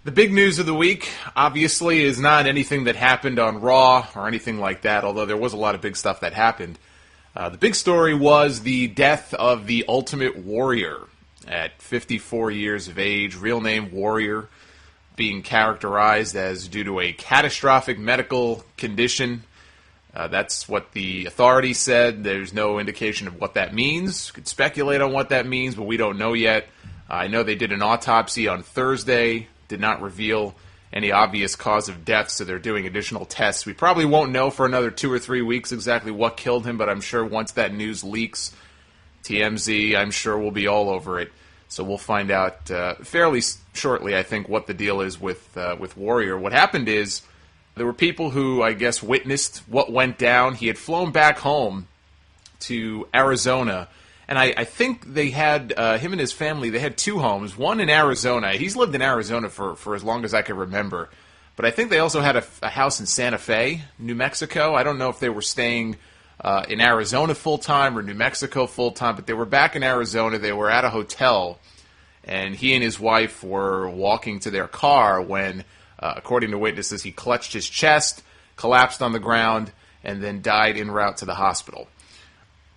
The big news of the week, obviously, is not anything that happened on Raw or anything like that, although there was a lot of big stuff that happened. The big story was the death of the Ultimate Warrior at 54 years of age, real name Warrior, being characterized as due to a catastrophic medical condition. That's what the authorities said. There's no indication of what that means. Could speculate on what that means, but we don't know yet. I know they did an autopsy on Thursday, did not reveal any obvious cause of death, so they're doing additional tests. We probably won't know for another 2 or 3 weeks exactly what killed him, but I'm sure once that news leaks, TMZ, I'm sure, will be all over it. So we'll find out fairly shortly, I think, what the deal is with Warrior. What happened is there were people who, I guess, witnessed what went down. He had flown back home to Arizona, and I think they had, him and his family, they had 2 homes, one in Arizona. He's lived in Arizona for as long as I can remember. But I think they also had a house in Santa Fe, New Mexico. I don't know if they were staying in Arizona full-time or New Mexico full-time, but they were back in Arizona. They were at a hotel, and he and his wife were walking to their car when, according to witnesses, he clutched his chest, collapsed on the ground, and then died en route to the hospital.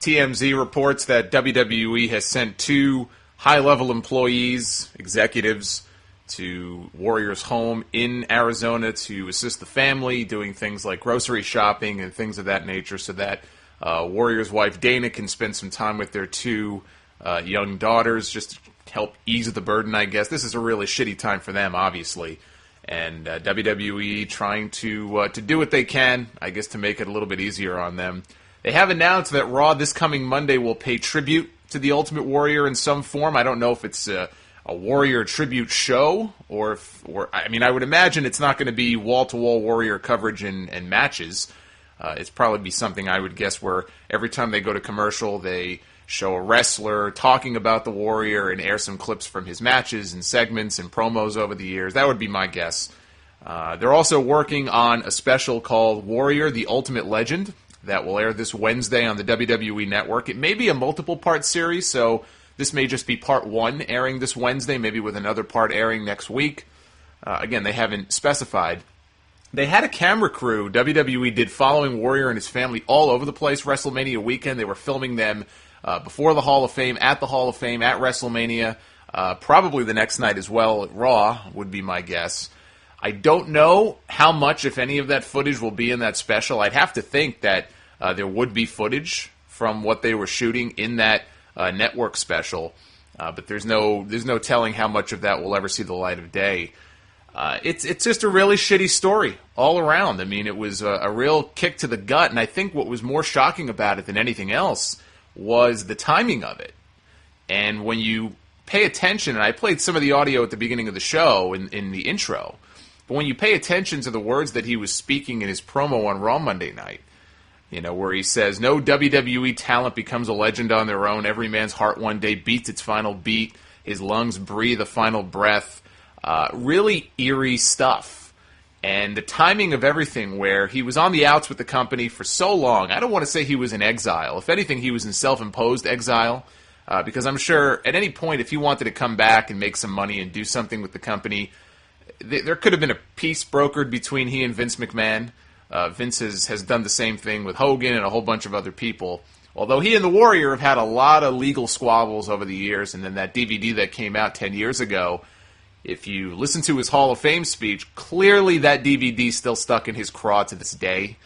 TMZ reports that WWE has sent 2 high-level employees, executives, to Warrior's home in Arizona to assist the family, doing things like grocery shopping and things of that nature so that Warrior's wife Dana can spend some time with their 2 young daughters, just to help ease the burden, I guess. This is a really shitty time for them, obviously. And WWE trying to do what they can, I guess, to make it a little bit easier on them. They have announced that Raw this coming Monday will pay tribute to the Ultimate Warrior in some form. I don't know if it's a Warrior tribute show, or I would imagine it's not going to be wall-to-wall Warrior coverage and matches. It's probably be something, I would guess, where every time they go to commercial, they show a wrestler talking about the Warrior and air some clips from his matches and segments and promos over the years. That would be my guess. They're also working on a special called Warrior, the Ultimate Legend, that will air this Wednesday on the WWE Network. It may be a multiple-part series, so this may just be part 1 airing this Wednesday, maybe with another part airing next week. Again, they haven't specified. They had a camera crew, WWE did, following Warrior and his family all over the place WrestleMania weekend. They were filming them before the Hall of Fame, at the Hall of Fame, at WrestleMania, probably the next night as well at Raw, would be my guess. I don't know how much, if any, of that footage will be in that special. I'd have to think that there would be footage from what they were shooting in that network special, but there's no telling how much of that will ever see the light of day. It's just a really shitty story all around. I mean, it was a real kick to the gut, and I think what was more shocking about it than anything else was the timing of it. And when you pay attention, and I played some of the audio at the beginning of the show in the intro, but when you pay attention to the words that he was speaking in his promo on Raw Monday night, where he says, "No WWE talent becomes a legend on their own. Every man's heart one day beats its final beat. His lungs breathe a final breath." Really eerie stuff. And the timing of everything, where he was on the outs with the company for so long. I don't want to say he was in exile. If anything, he was in self-imposed exile. Because I'm sure at any point, if he wanted to come back and make some money and do something with the company, there could have been a peace brokered between he and Vince McMahon. Vince has done the same thing with Hogan and a whole bunch of other people. Although he and the Warrior have had a lot of legal squabbles over the years, and then that DVD that came out 10 years ago, if you listen to his Hall of Fame speech, clearly that DVD's still stuck in his craw to this day.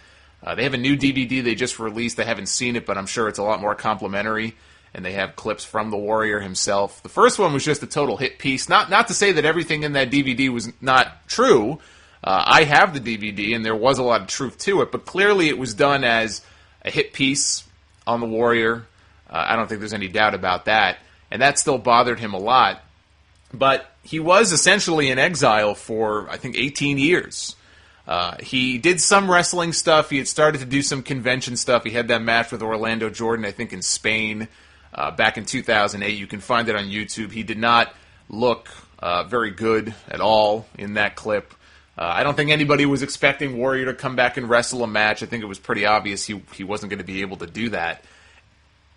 They have a new DVD they just released. I haven't seen it, but I'm sure it's a lot more complimentary, and they have clips from the Warrior himself. The first one was just a total hit piece. Not to say that everything in that DVD was not true. I have the DVD, and there was a lot of truth to it, but clearly it was done as a hit piece on the Warrior. I don't think there's any doubt about that, and that still bothered him a lot. But he was essentially in exile for, I think, 18 years. He did some wrestling stuff. He had started to do some convention stuff. He had that match with Orlando Jordan, I think, in Spain back in 2008. You can find it on YouTube. He did not look very good at all in that clip. I don't think anybody was expecting Warrior to come back and wrestle a match. I think it was pretty obvious he wasn't going to be able to do that.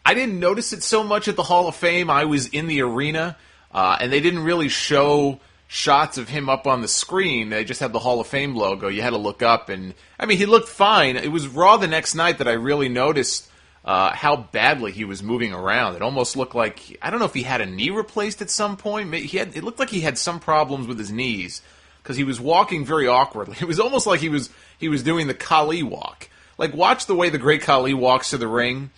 I didn't notice it so much at the Hall of Fame. I was in the arena, and they didn't really show shots of him up on the screen, they just had the Hall of Fame logo. You had to look up, and I mean, he looked fine. It was Raw the next night that I really noticed how badly he was moving around. It almost looked like, I don't know if he had a knee replaced at some point. It looked like he had some problems with his knees because he was walking very awkwardly. It was almost like he was doing the Khali walk. Like, watch the way the Great Khali walks to the ring,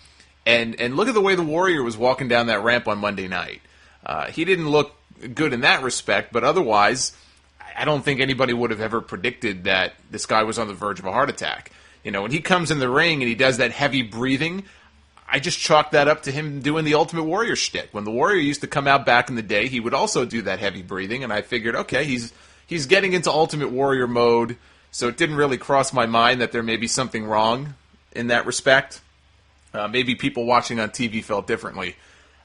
and look at the way the Warrior was walking down that ramp on Monday night. He didn't look good in that respect, but otherwise, I don't think anybody would have ever predicted that this guy was on the verge of a heart attack. You know, when he comes in the ring and he does that heavy breathing, I just chalk that up to him doing the Ultimate Warrior shtick. When the Warrior used to come out back in the day, he would also do that heavy breathing, and I figured, okay, he's getting into Ultimate Warrior mode, so it didn't really cross my mind that there may be something wrong in that respect. Maybe people watching on TV felt differently.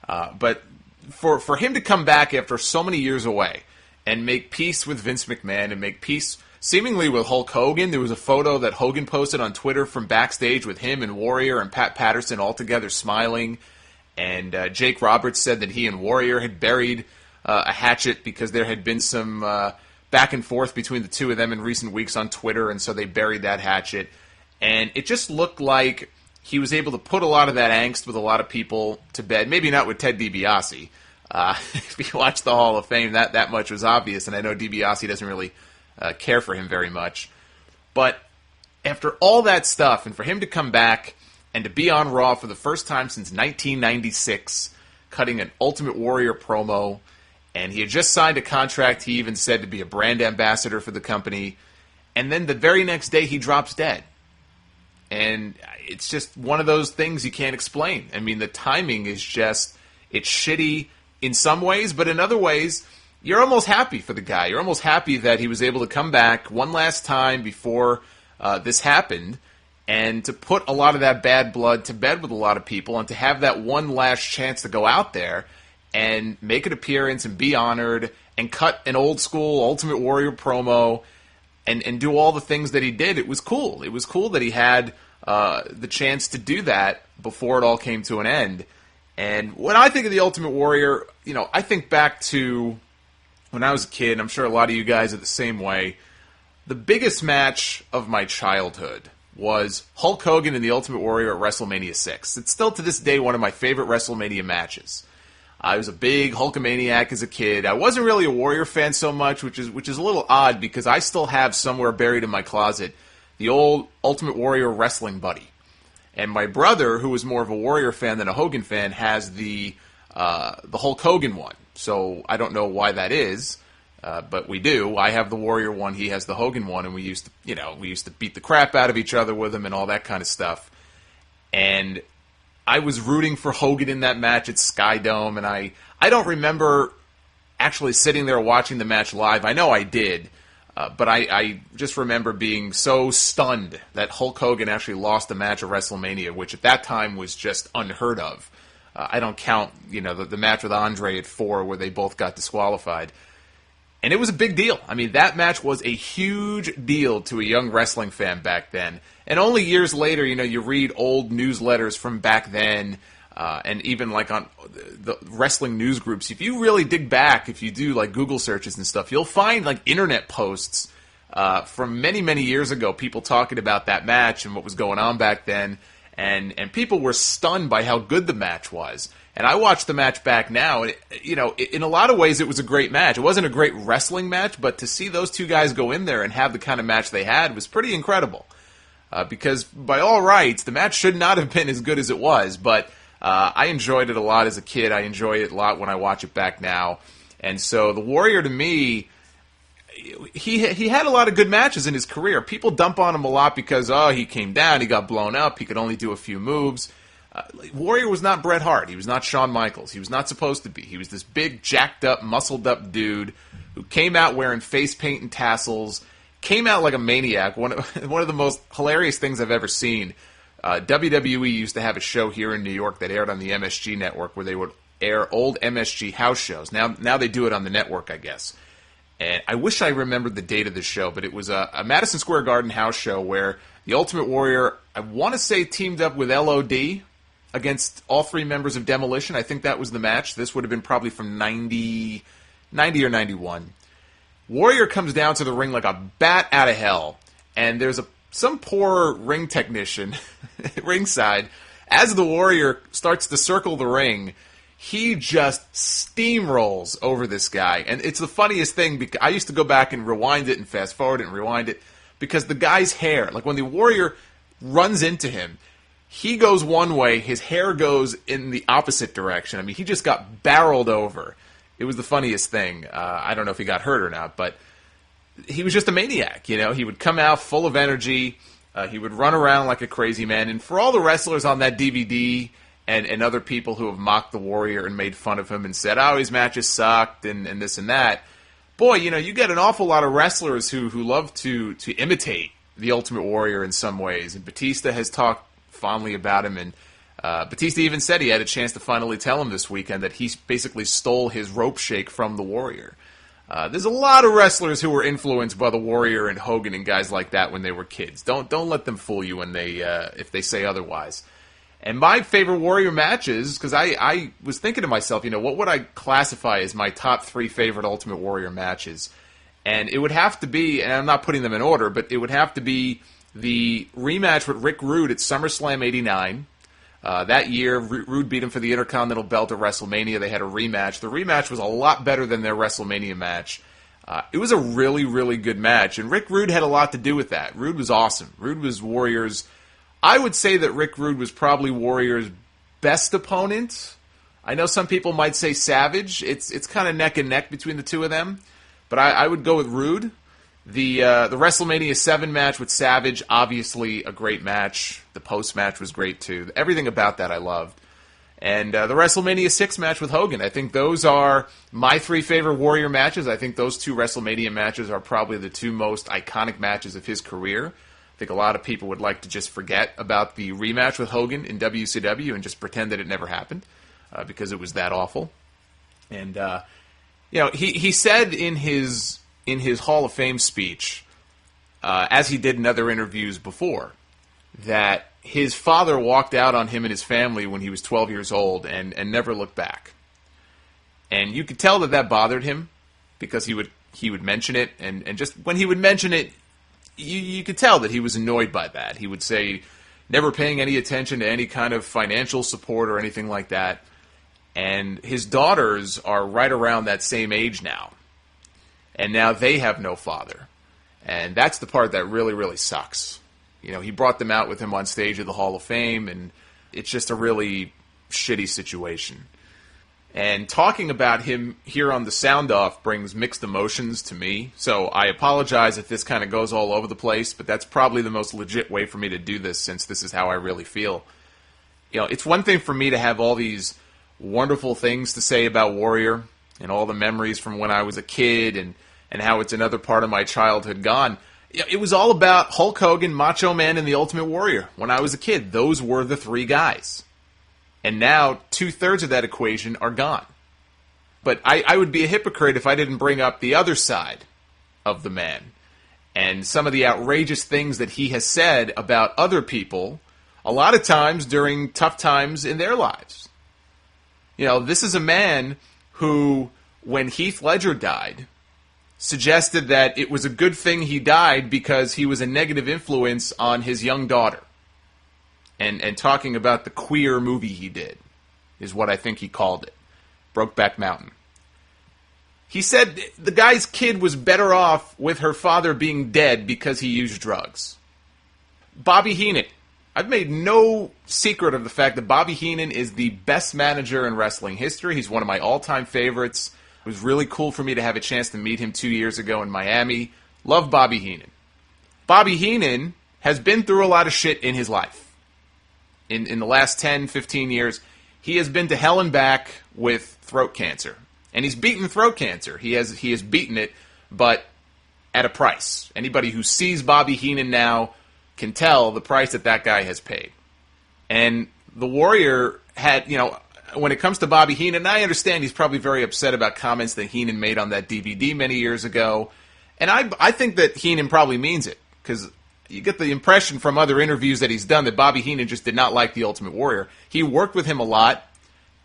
But for him to come back after so many years away and make peace with Vince McMahon and make peace seemingly with Hulk Hogan. There was a photo that Hogan posted on Twitter from backstage with him and Warrior and Pat Patterson all together smiling. And Jake Roberts said that he and Warrior had buried a hatchet because there had been some back and forth between the two of them in recent weeks on Twitter, and so they buried that hatchet. And it just looked like he was able to put a lot of that angst with a lot of people to bed. Maybe not with Ted DiBiase. If you watch the Hall of Fame, that much was obvious, and I know DiBiase doesn't really care for him very much. But after all that stuff, and for him to come back and to be on Raw for the first time since 1996, cutting an Ultimate Warrior promo, and he had just signed a contract, he even said, to be a brand ambassador for the company, and then the very next day he drops dead. And it's just one of those things you can't explain. I mean, the timing is just, it's shitty in some ways, but in other ways, you're almost happy for the guy. You're almost happy that he was able to come back one last time before this happened, and to put a lot of that bad blood to bed with a lot of people, and to have that one last chance to go out there and make an appearance and be honored and cut an old school Ultimate Warrior promo and do all the things that he did. It was cool. It was cool that he had the chance to do that before it all came to an end. And when I think of the Ultimate Warrior, you know, I think back to when I was a kid. I'm sure a lot of you guys are the same way. The biggest match of my childhood was Hulk Hogan and the Ultimate Warrior at WrestleMania 6. It's still to this day one of my favorite WrestleMania matches. I was a big Hulkamaniac as a kid. I wasn't really a Warrior fan so much, which is a little odd because I still have somewhere buried in my closet the old Ultimate Warrior wrestling buddy. And my brother, who was more of a Warrior fan than a Hogan fan, has the Hulk Hogan one. So I don't know why that is, but we do. I have the Warrior one, he has the Hogan one, and we used to beat the crap out of each other with him and all that kind of stuff. And I was rooting for Hogan in that match at Skydome, and I don't remember actually sitting there watching the match live. I know I did, but I just remember being so stunned that Hulk Hogan actually lost a match at WrestleMania, which at that time was just unheard of. I don't count, the match with Andre at 4 where they both got disqualified. And it was a big deal. I mean, that match was a huge deal to a young wrestling fan back then. And only years later, you read old newsletters from back then, and even like on the wrestling news groups. If you really dig back, if you do like Google searches and stuff, you'll find like internet posts from many, many years ago, people talking about that match and what was going on back then. And people were stunned by how good the match was. And I watched the match back now, and in a lot of ways it was a great match. It wasn't a great wrestling match, but to see those two guys go in there and have the kind of match they had was pretty incredible. Because by all rights, the match should not have been as good as it was, but I enjoyed it a lot as a kid. I enjoy it a lot when I watch it back now. And so the Warrior, to me, he had a lot of good matches in his career. People dump on him a lot because, he came down, he got blown up, he could only do a few moves. Warrior was not Bret Hart. He was not Shawn Michaels. He was not supposed to be. He was this big, jacked up, muscled up dude who came out wearing face paint and tassels, came out like a maniac. One of the most hilarious things I've ever seen. WWE used to have a show here in New York that aired on the MSG network where they would air old MSG house shows. Now they do it on the network, I guess. And I wish I remembered the date of the show, but it was a Madison Square Garden house show where the Ultimate Warrior, I want to say, teamed up with LOD against all three members of Demolition. I think that was the match. This would have been probably from 90 or 91. Warrior comes down to the ring like a bat out of hell, and there's some poor ring technician ringside. As the Warrior starts to circle the ring, he just steamrolls over this guy. And it's the funniest thing, because I used to go back and rewind it and fast forward it and rewind it, because the guy's hair, like when the Warrior runs into him, he goes one way, his hair goes in the opposite direction. I mean, he just got barreled over. It was the funniest thing. I don't know if he got hurt or not, but he was just a maniac, you know? He would come out full of energy. He would run around like a crazy man. And for all the wrestlers on that DVD and other people who have mocked the Warrior and made fun of him and said, oh, his matches sucked and this and that, boy, you know, you get an awful lot of wrestlers who love to imitate the Ultimate Warrior in some ways. And Batista has talked fondly about him, and Batista even said he had a chance to finally tell him this weekend that he basically stole his rope shake from the Warrior. There's a lot of wrestlers who were influenced by the Warrior and Hogan and guys like that when they were kids. Don't let them fool you when if they say otherwise. And my favorite Warrior matches, because I was thinking to myself, you know, what would I classify as my top 3 favorite Ultimate Warrior matches? And it would have to be, and I'm not putting them in order, but it would have to be the rematch with Rick Rude at SummerSlam '89. That year, Rude beat him for the Intercontinental Belt at WrestleMania. They had a rematch. The rematch was a lot better than their WrestleMania match. It was a really, really good match, and Rick Rude had a lot to do with that. Rude was awesome. Rude was Warrior's... I would say that Rick Rude was probably Warrior's best opponent. I know some people might say Savage. It's kind of neck and neck between the two of them, but I would go with Rude. The WrestleMania 7 match with Savage, obviously a great match. The post-match was great, too. Everything about that I loved. And the WrestleMania 6 match with Hogan, I think those are my 3 favorite Warrior matches. I think those 2 WrestleMania matches are probably the 2 most iconic matches of his career. I think a lot of people would like to just forget about the rematch with Hogan in WCW and just pretend that it never happened because it was that awful. And, you know, he said in his Hall of Fame speech, as he did in other interviews before, that his father walked out on him and his family when he was 12 years old and never looked back. And you could tell that bothered him because he would mention it, and just when he would mention it, you could tell that he was annoyed by that. He would say, never paying any attention to any kind of financial support or anything like that. And his daughters are right around that same age now. And now they have no father. And that's the part that really, really sucks. You know, he brought them out with him on stage at the Hall of Fame, and it's just a really shitty situation. And talking about him here on the Sound Off brings mixed emotions to me. So I apologize if this kind of goes all over the place, but that's probably the most legit way for me to do this, since this is how I really feel. You know, it's one thing for me to have all these wonderful things to say about Warrior and all the memories from when I was a kid and how it's another part of my childhood gone. It was all about Hulk Hogan, Macho Man, and the Ultimate Warrior. When I was a kid, those were the 3 guys. And now 2/3 of that equation are gone. But I would be a hypocrite if I didn't bring up the other side of the man and some of the outrageous things that he has said about other people, a lot of times during tough times in their lives. You know, this is a man who, when Heath Ledger died, suggested that it was a good thing he died because he was a negative influence on his young daughter. And talking about the queer movie he did, is what I think he called it. Brokeback Mountain. He said the guy's kid was better off with her father being dead because he used drugs. Bobby Heenan. I've made no secret of the fact that Bobby Heenan is the best manager in wrestling history. He's one of my all-time favorites. It was really cool for me to have a chance to meet him 2 years ago in Miami. Love Bobby Heenan. Bobby Heenan has been through a lot of shit in his life. In the last 10, 15 years, he has been to hell and back with throat cancer. And he's beaten throat cancer. He has beaten it, but at a price. Anybody who sees Bobby Heenan now can tell the price that guy has paid. And the Warrior had, you know, when it comes to Bobby Heenan, I understand he's probably very upset about comments that Heenan made on that DVD many years ago. And I think that Heenan probably means it, because you get the impression from other interviews that he's done that Bobby Heenan just did not like the Ultimate Warrior. He worked with him a lot,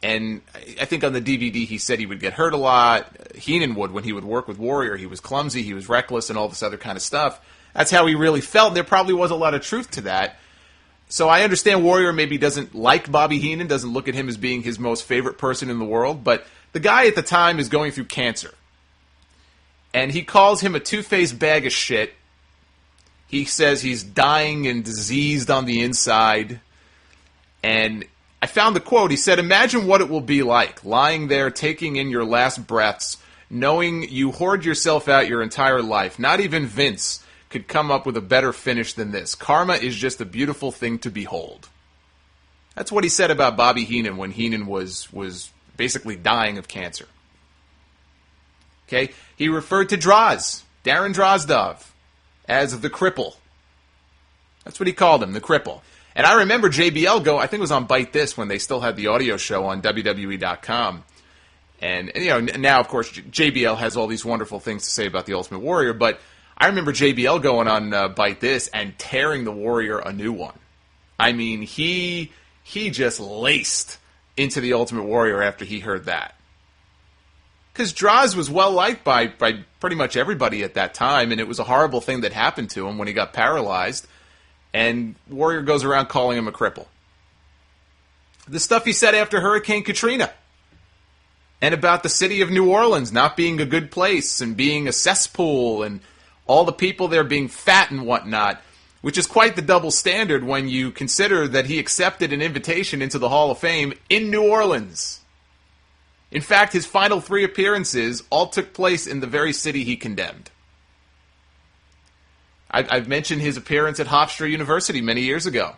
And I think on the DVD he said he would get hurt a lot. Heenan would when he would work with Warrior. He was clumsy, he was reckless, and all this other kind of stuff. That's how he really felt, and there probably was a lot of truth to that. So I understand Warrior maybe doesn't like Bobby Heenan, doesn't look at him as being his most favorite person in the world, but the guy at the time is going through cancer. And he calls him a two-faced bag of shit. He says he's dying and diseased on the inside. And I found the quote. He said, "Imagine what it will be like, lying there taking in your last breaths, knowing you hoard yourself out your entire life. Not even Vince could come up with a better finish than this. Karma is just a beautiful thing to behold." That's what he said about Bobby Heenan when Heenan was basically dying of cancer. Okay? He referred to Darren Drozdov, as the cripple. That's what he called him, the cripple. And I remember JBL I think it was on Bite This when they still had the audio show on WWE.com. And now, of course, JBL has all these wonderful things to say about the Ultimate Warrior, but I remember JBL going on Bite This and tearing the Warrior a new one. I mean, he just laced into the Ultimate Warrior after he heard that. Because Droz was well-liked by pretty much everybody at that time, and it was a horrible thing that happened to him when he got paralyzed. And Warrior goes around calling him a cripple. The stuff he said after Hurricane Katrina. And about the city of New Orleans not being a good place and being a cesspool and all the people there being fat and whatnot, which is quite the double standard when you consider that he accepted an invitation into the Hall of Fame in New Orleans. In fact, his final 3 appearances all took place in the very city he condemned. I've mentioned his appearance at Hofstra University many years ago.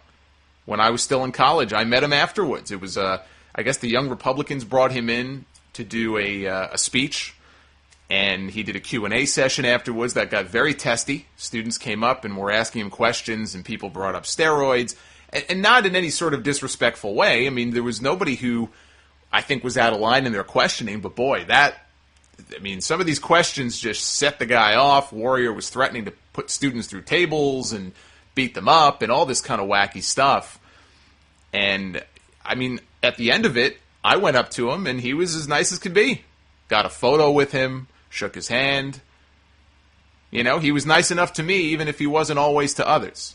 When I was still in college, I met him afterwards. It was, I guess the Young Republicans brought him in to do a speech, and he did a Q&A session afterwards that got very testy. Students came up and were asking him questions, and people brought up steroids, and not in any sort of disrespectful way. I mean, there was nobody who I think was out of line in their questioning, but boy, some of these questions just set the guy off. Warrior was threatening to put students through tables and beat them up and all this kind of wacky stuff. And, I mean, at the end of it, I went up to him and he was as nice as could be. Got a photo with him, shook his hand. He was nice enough to me even if he wasn't always to others.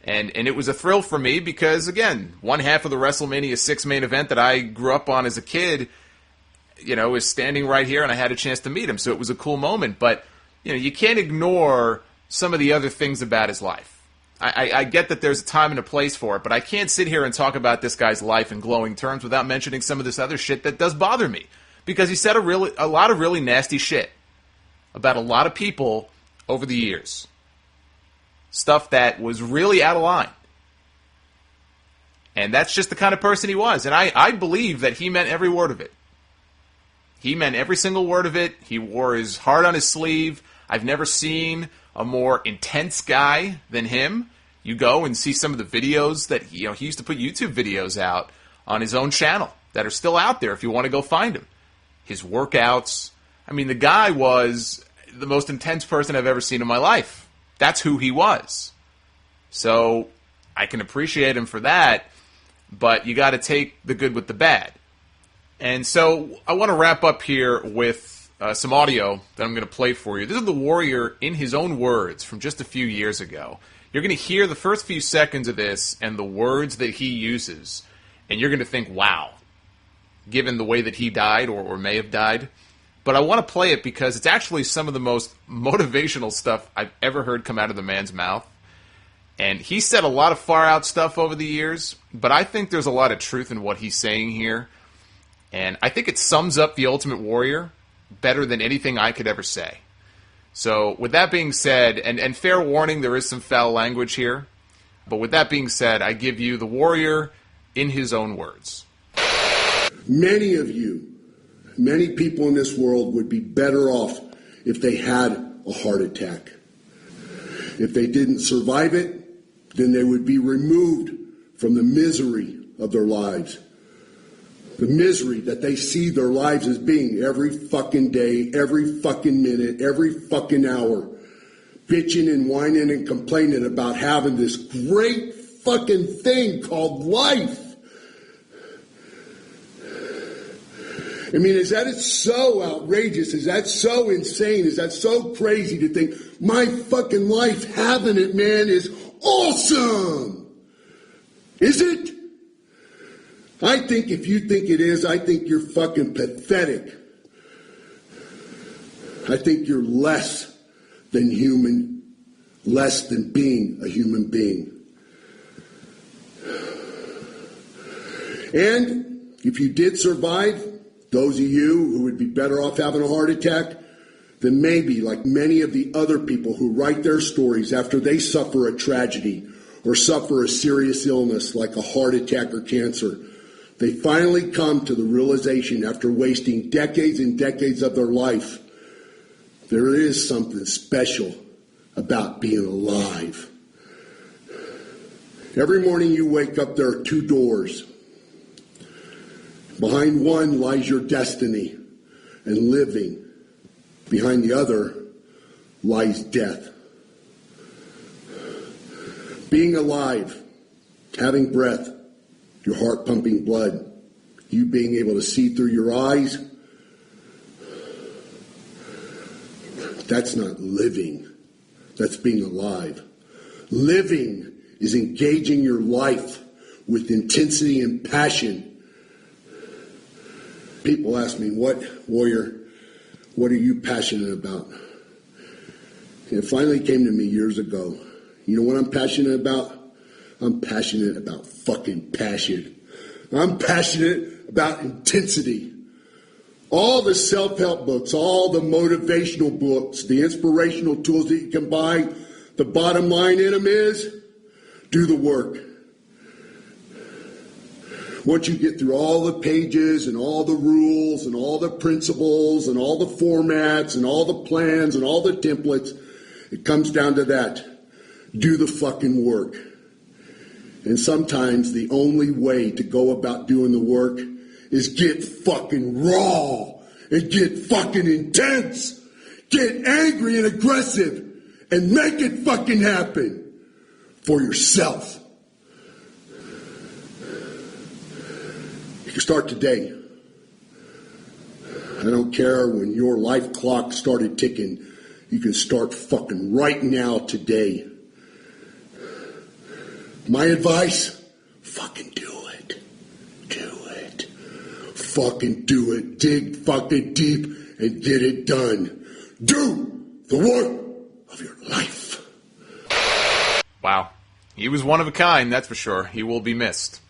And it was a thrill for me because, again, one half of the WrestleMania 6 main event that I grew up on as a kid, is standing right here, and I had a chance to meet him, so it was a cool moment. But, you can't ignore some of the other things about his life. I get that there's a time and a place for it, but I can't sit here and talk about this guy's life in glowing terms without mentioning some of this other shit that does bother me. Because he said a lot of really nasty shit about a lot of people over the years. Stuff that was really out of line. And that's just the kind of person he was. And I believe that he meant every word of it. He meant every single word of it. He wore his heart on his sleeve. I've never seen a more intense guy than him. You go and see some of the videos that he used to put YouTube videos out on his own channel that are still out there if you want to go find him. His workouts. I mean, the guy was the most intense person I've ever seen in my life. That's who he was. So I can appreciate him for that, but you got to take the good with the bad. And so I want to wrap up here with some audio that I'm going to play for you. This is the Warrior in his own words from just a few years ago. You're going to hear the first few seconds of this and the words that he uses, and you're going to think, wow, given the way that he died or may have died. But I want to play it because it's actually some of the most motivational stuff I've ever heard come out of the man's mouth. And he said a lot of far-out stuff over the years, but I think there's a lot of truth in what he's saying here. And I think it sums up the Ultimate Warrior better than anything I could ever say. So with that being said, and fair warning, there is some foul language here. But with that being said, I give you the Warrior in his own words. Many of you, many people in this world would be better off if they had a heart attack. If they didn't survive it, then they would be removed from the misery of their lives. The misery that they see their lives as being every fucking day, every fucking minute, every fucking hour. Bitching and whining and complaining about having this great fucking thing called life. I mean, is that so outrageous? Is that so insane? Is that so crazy to think my fucking life having it, man, is awesome? Is it? I think if you think it is, I think you're fucking pathetic. I think you're less than human, less than being a human being. And if you did survive, those of you who would be better off having a heart attack, then maybe, like many of the other people who write their stories after they suffer a tragedy or suffer a serious illness like a heart attack or cancer, they finally come to the realization after wasting decades and decades of their life, there is something special about being alive. Every morning you wake up, there are two doors. Behind one lies your destiny and living. Behind the other lies death. Being alive, having breath, your heart pumping blood, you being able to see through your eyes, that's not living. That's being alive. Living is engaging your life with intensity and passion. People ask me, Warrior, what are you passionate about? And it finally came to me years ago. You know what I'm passionate about? I'm passionate about fucking passion. I'm passionate about intensity. All the self-help books, all the motivational books, the inspirational tools that you can buy, the bottom line in them is, do the work. Once you get through all the pages and all the rules and all the principles and all the formats and all the plans and all the templates, it comes down to that. Do the fucking work. And sometimes the only way to go about doing the work is get fucking raw and get fucking intense. Get angry and aggressive and make it fucking happen for yourself. You can start today. I don't care when your life clock started ticking. You can start fucking right now today. My advice, fucking do it. Do it. Fucking do it. Dig fucking deep and get it done. Do the work of your life. Wow. He was one of a kind, that's for sure. He will be missed.